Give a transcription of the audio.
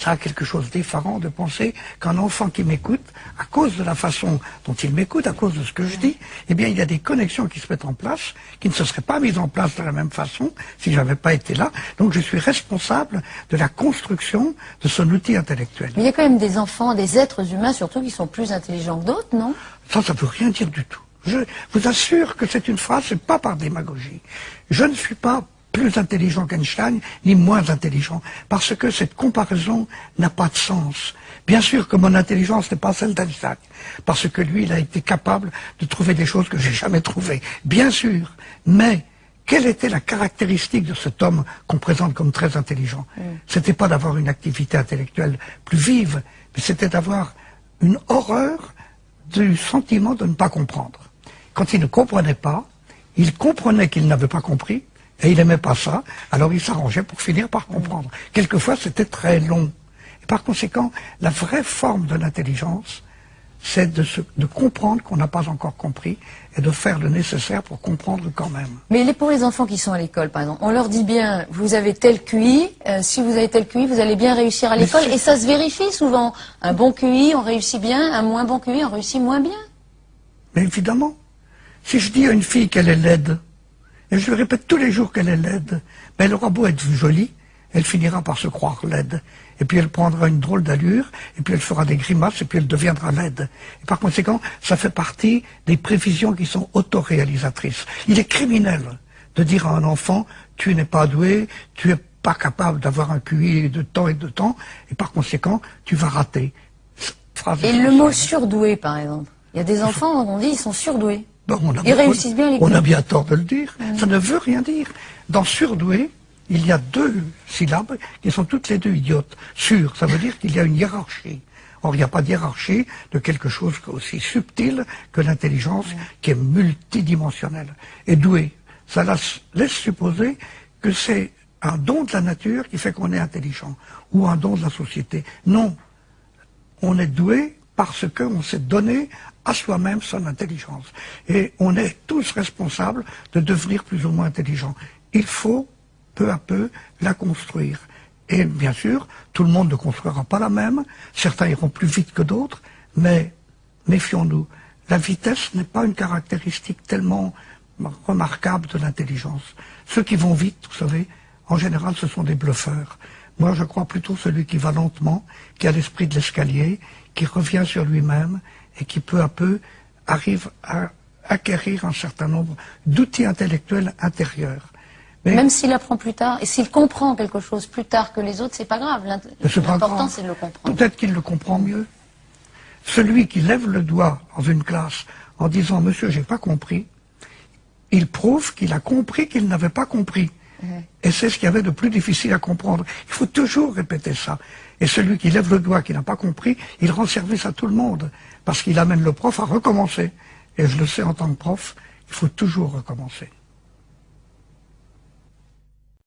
ça a quelque chose d'effarant de penser qu'un enfant qui m'écoute, à cause de la façon dont il m'écoute, à cause de ce que je dis, eh bien, il y a des connexions qui se mettent en place, qui ne se seraient pas mises en place de la même façon si je n'avais pas été là. Donc, je suis responsable de la construction de son outil intellectuel. Mais il y a quand même des enfants, des êtres humains surtout, qui sont plus intelligents que d'autres, non? Ça ne veut rien dire du tout. Je vous assure que c'est une phrase, c'est pas par démagogie. Je ne suis pas plus intelligent qu'Einstein, ni moins intelligent, parce que cette comparaison n'a pas de sens. Bien sûr que mon intelligence n'est pas celle d'Einstein, parce que lui, il a été capable de trouver des choses que j'ai jamais trouvées. Bien sûr, mais quelle était la caractéristique de cet homme qu'on présente comme très intelligent? C'était pas d'avoir une activité intellectuelle plus vive, mais c'était d'avoir une horreur du sentiment de ne pas comprendre. Quand il ne comprenait pas, il comprenait qu'il n'avait pas compris, et il n'aimait pas ça, alors il s'arrangeait pour finir par comprendre. Quelquefois, c'était très long. Et par conséquent, la vraie forme de l'intelligence, c'est de comprendre qu'on n'a pas encore compris, et de faire le nécessaire pour comprendre quand même. Mais pour les enfants qui sont à l'école, par exemple, on leur dit bien, vous avez tel QI, si vous avez tel QI, vous allez bien réussir à l'école, et ça se vérifie souvent. Un bon QI, on réussit bien, un moins bon QI, on réussit moins bien. Mais évidemment, si je dis à une fille qu'elle est laide, et je lui répète tous les jours qu'elle est laide, ben elle aura beau être jolie, elle finira par se croire laide. Et puis elle prendra une drôle d'allure, et puis elle fera des grimaces, et puis elle deviendra laide. Et par conséquent, ça fait partie des prévisions qui sont autoréalisatrices. Il est criminel de dire à un enfant, tu n'es pas doué, tu n'es pas capable d'avoir un QI de temps et de temps, et par conséquent, tu vas rater. Et le mot surdoué, par exemple. Il y a des enfants, on dit, ils sont surdoués. Bon, ils réussissent bien les On a bien tort de le dire. Ça ne veut rien dire. Dans surdoué, il y a deux syllabes qui sont toutes les deux idiotes. Sur, ça veut dire qu'il y a une hiérarchie. Or, il n'y a pas de hiérarchie de quelque chose aussi subtil que l'intelligence, qui est multidimensionnelle. Et doué, ça laisse supposer que c'est un don de la nature qui fait qu'on est intelligent, ou un don de la société. Non, on est doué parce qu'on s'est donné à soi-même son intelligence. Et on est tous responsables de devenir plus ou moins intelligents. Il faut, peu à peu, la construire. Et bien sûr, tout le monde ne construira pas la même, certains iront plus vite que d'autres, mais méfions-nous. La vitesse n'est pas une caractéristique tellement remarquable de l'intelligence. Ceux qui vont vite, vous savez, en général, ce sont des bluffeurs. Moi, je crois plutôt celui qui va lentement, qui a l'esprit de l'escalier, qui revient sur lui-même et qui, peu à peu, arrive à acquérir un certain nombre d'outils intellectuels intérieurs. Mais même s'il apprend plus tard, et s'il comprend quelque chose plus tard que les autres, c'est pas grave. L'important, c'est de le comprendre. Peut-être qu'il le comprend mieux. Celui qui lève le doigt dans une classe en disant « Monsieur, j'ai pas compris », il prouve qu'il a compris qu'il n'avait pas compris. Et c'est ce qu'il y avait de plus difficile à comprendre. Il faut toujours répéter ça. Et celui qui lève le doigt, qui n'a pas compris, il rend service à tout le monde. Parce qu'il amène le prof à recommencer. Et je le sais en tant que prof, il faut toujours recommencer.